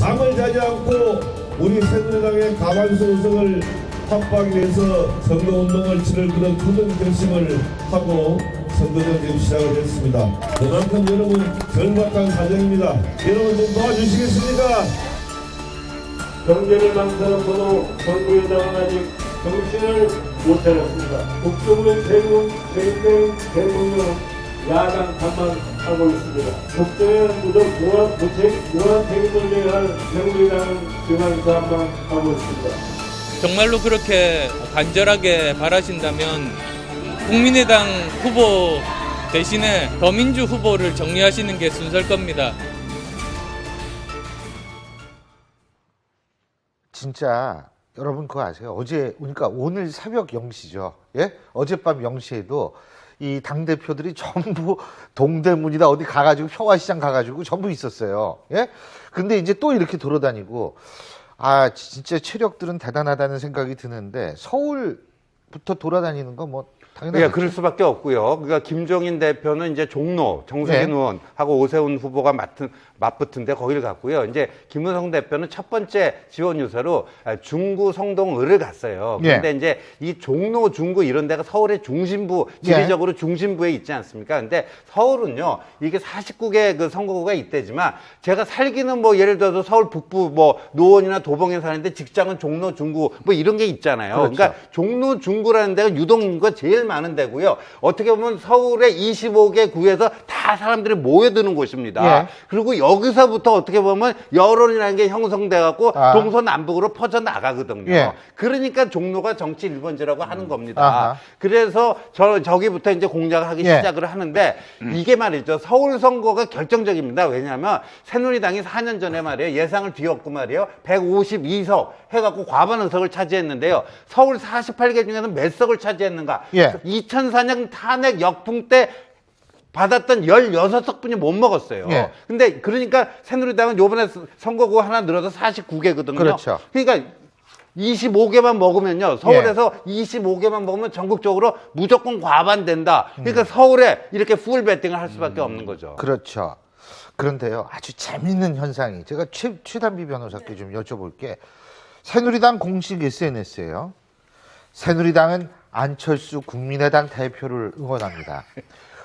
잠을 자지 않고 우리 새누리당의 과반수 의석을 확보하기 위해서 선거운동을 치를 그런 굳은 결심을 하고 선거전쟁 시작을 했습니다. 그만큼 여러분 절박한 사정입니다. 여러분 좀 도와주시겠습니까? 경제를 망설여서도 정부여당은 아직 정신을 못 차렸습니다. 국정은 대통령 야당 반만하고 있습니다. 국정에 무척 무한 책임을 져야 할 새누리당은 중앙사만 하고 있습니다. 정말로 그렇게 간절하게 바라신다면 국민의당 후보 대신에 더민주 후보를 정리하시는 게 순서일 겁니다. 진짜 여러분 그거 아세요? 그러니까 오늘 새벽 0시죠. 예? 어젯밤 0시에도 이 당대표들이 전부 동대문이나 어디 가가지고 평화시장 가가지고 전부 있었어요. 예? 근데 이제 또 이렇게 돌아다니고 진짜 체력들은 대단하다는 생각이 드는데 서울부터 돌아다니는 거 뭐 당연하죠. 그러니까 그럴 수밖에 없고요. 그러니까 김종인 대표는 이제 종로, 정세균 의원하고 오세훈 후보가 맞붙은데 거기를 갔고요. 이제 김은성 대표는 첫 번째 지원 유세로 중구 성동을을 갔어요. 그런데 이제 이 종로, 중구 이런 데가 서울의 중심부, 지리적으로 중심부에 있지 않습니까? 근데 서울은요, 이게 49개 그 선거구가 있대지만 제가 살기는 뭐 예를 들어서 서울 북부 뭐 노원이나 도봉에 사는데 직장은 종로, 중구 뭐 이런 게 있잖아요. 그렇죠. 그러니까 종로, 중구라는 데가 유동 인구가 제일 많은 데고요. 어떻게 보면 서울의 25개 구에서 다 사람들이 모여드는 곳입니다. 그리고 여기서부터 어떻게 보면 여론이라는 게 형성돼 갖고 동서남북으로 퍼져나가거든요. 그러니까 종로가 정치 1번지라고 하는 겁니다. 그래서 저기부터 이제 공략을 하기 시작을 하는데 이게 말이죠. 서울 선거가 결정적입니다. 왜냐하면 새누리당이 4년 전에 말이에요. 예상을 뒤엎고 말이에요. 152석 해갖고 과반 의석을 차지했는데요. 서울 48개 중에서 몇 석을 차지했는가? 2004년 탄핵 역풍 때 받았던 16석뿐이 못 먹었어요. 근데 그러니까 새누리당은 요번에 선거구 하나 늘어서 49개거든요. 그렇죠. 그러니까 25개만 먹으면요. 서울에서 25개만 먹으면 전국적으로 무조건 과반된다. 그러니까 서울에 이렇게 풀 배팅을 할 수밖에 없는 거죠. 그렇죠. 그런데요, 아주 재밌는 현상이 제가 최단비 변호사께 좀 여쭤볼게. 새누리당 공식 SNS에요. 새누리당은 안철수 국민의당 대표를 응원합니다.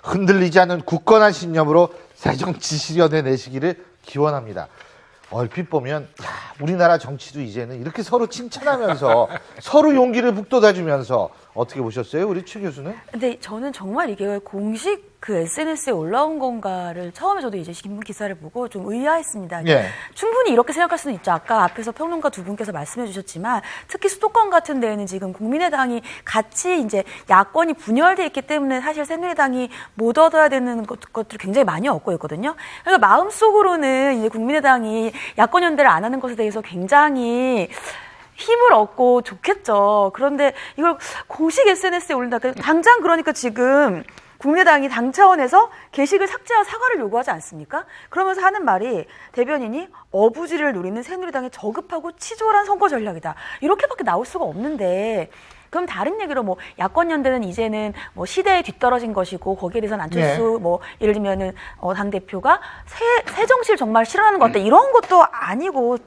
흔들리지 않는 굳건한 신념으로 새정치 실현해 내시기를 기원합니다. 얼핏 보면 우리나라 정치도 이제는 이렇게 서로 칭찬하면서 서로 용기를 북돋아주면서 어떻게 보셨어요, 우리 최 교수는? 근데 저는 정말 이게 공식 그 SNS에 올라온 건가를 처음에 저도 이제 신문 기사를 보고 좀 의아했습니다. 충분히 이렇게 생각할 수는 있죠. 아까 앞에서 평론가 두 분께서 말씀해 주셨지만 특히 수도권 같은 데에는 지금 국민의당이 같이 이제 야권이 분열돼 있기 때문에 사실 새누리당이 못 얻어야 되는 것들이 굉장히 많이 얻고 있거든요. 그러니까 마음속으로는 이제 국민의당이 야권 연대를 안 하는 것에 대해서 굉장히 힘을 얻고 좋겠죠. 그런데 이걸 공식 SNS에 올린다. 당장 그러니까 지금 국민의당이 당 차원에서 게시글 삭제와 사과를 요구하지 않습니까? 그러면서 하는 말이 대변인이 어부지를 노리는 새누리당의 저급하고 치졸한 선거 전략이다. 이렇게밖에 나올 수가 없는데 그럼 다른 얘기로 뭐 야권 연대는 이제는 뭐 시대에 뒤떨어진 것이고 거기에 대해서는 안철수 뭐 예를 들면은 당 대표가 새 정치를 정말 싫어하는 것 같다. 이런 것도 아니고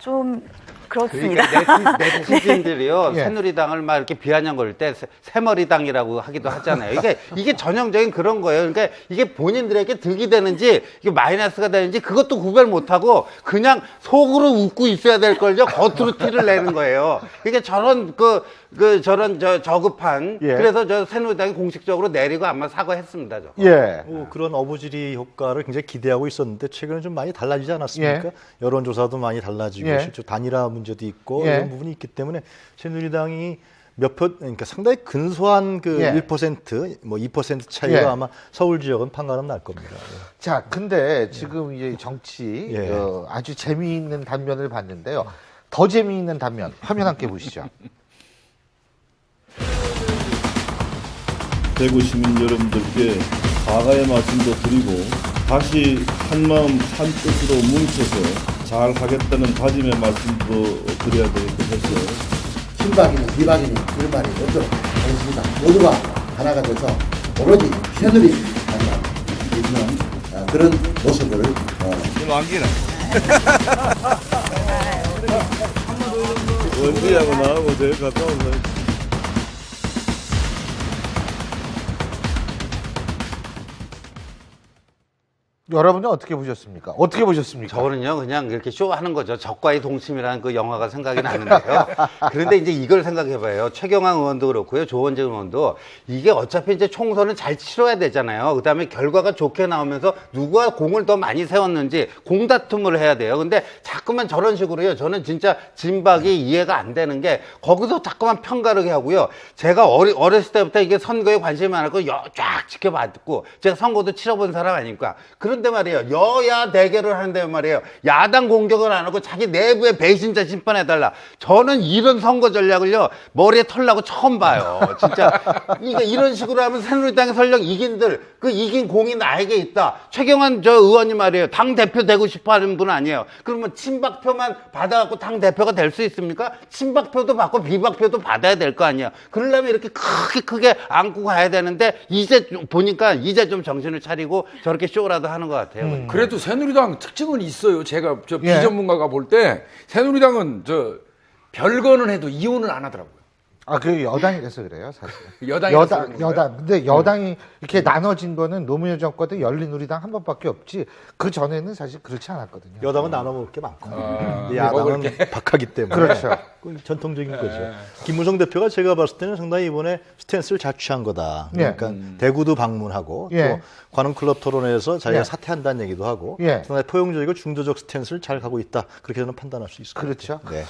좀 그렇습니다. 그러니까 네티즌들이요. 새누리당을 막 이렇게 비아냥거릴 때 새머리당이라고 하기도 하잖아요. 이게 전형적인 그런 거예요. 그러니까 이게 본인들에게 득이 되는지 이게 마이너스가 되는지 그것도 구별 못하고 그냥 속으로 웃고 있어야 될 걸요. 겉으로 티를 내는 거예요. 이게 저런 저런 저급한 그래서 저 새누리당이 공식적으로 내리고 아마 사과했습니다. 그런 어부지리 효과를 굉장히 기대하고 있었는데 최근에 좀 많이 달라지지 않았습니까? 여론조사도 많이 달라지고 실제 단일화 문제도 있고 이런 부분이 있기 때문에 새누리당이 그러니까 상당히 근소한 그 1%, 뭐 2% 차이로 아마 서울 지역은 판가름 날 겁니다. 자, 근데 지금 이제 정치 아주 재미있는 단면을 봤는데요. 더 재미있는 단면 화면 함께 보시죠. 대구 시민 여러분들께 사과의 말씀도 드리고 다시 한마음 한뜻으로 뭉쳐서 잘 하겠다는 다짐의 말씀도 드려야 되겠고 해서 친박이니 비박이니 그런 말이 없도록 하겠습니다. 모두가 하나가 돼서 오로지 새누리당만 있는 그런 모습을 이거 안기네. 원지하고 나하고 제일 가까운 거. 여러분은 어떻게 보셨습니까? 어떻게 보셨습니까? 저는요 그냥 이렇게 쇼하는 거죠. 적과의 동침이라는 그 영화가 생각이 나는데요. 그런데 이제 이걸 생각해봐요. 최경환 의원도 그렇고요, 조원재 의원도 이게 어차피 이제 총선은 잘 치러야 되잖아요. 그다음에 결과가 좋게 나오면서 누가 공을 더 많이 세웠는지 공다툼을 해야 돼요. 근데 자꾸만 저런 식으로요. 저는 진짜 진박이 이해가 안 되는 게 거기서 자꾸만 편가르게 하고요. 제가 어렸을 때부터 이게 선거에 관심이 많았고 쫙 지켜봤고 제가 선거도 치러본 사람 아닙니까? 그런데 말이에요. 여야 대결을 하는데 말이에요. 야당 공격을 안 하고 자기 내부의 배신자 심판해달라. 저는 이런 선거 전략을요. 머리에 털나고 처음 봐요. 진짜. 이런 식으로 하면 새누리당이 설령 이긴들 그 이긴 공이 나에게 있다. 최경환 저 의원이 말이에요. 당대표 되고 싶어 하는 분 아니에요. 그러면 친박표만 받아갖고 당대표가 될 수 있습니까? 친박표도 받고 비박표도 받아야 될 거 아니에요. 그러려면 이렇게 크게 안고 가야 되는데 이제 보니까 이제 좀 정신을 차리고 저렇게 쇼라도 하는 것 같아요. 그래도 새누리당 특징은 있어요. 제가 저 비전문가가 볼 때 새누리당은 저 별거는 해도 이혼은 안 하더라고요. 아, 그 여당이라서 그래요, 사실. 여당. 근데 여당이 이렇게 나눠진 거는 노무현 정권 때 열린우리당 한 번밖에 없지. 그 전에는 사실 그렇지 않았거든요. 여당은 나눠 먹을 게 많고 야당은 박하기 때문에 그렇죠. 그건 전통적인 거죠. 김무성 대표가 제가 봤을 때는 상당히 이번에 스탠스를 잘 취한 거다. 그러니까 대구도 방문하고 또 관훈 클럽 토론회에서 자기가 사퇴한다는 얘기도 하고 상당히 포용적이고 중도적 스탠스를 잘 가고 있다. 그렇게 저는 판단할 수 있을 것 같아요. 그렇죠. 네.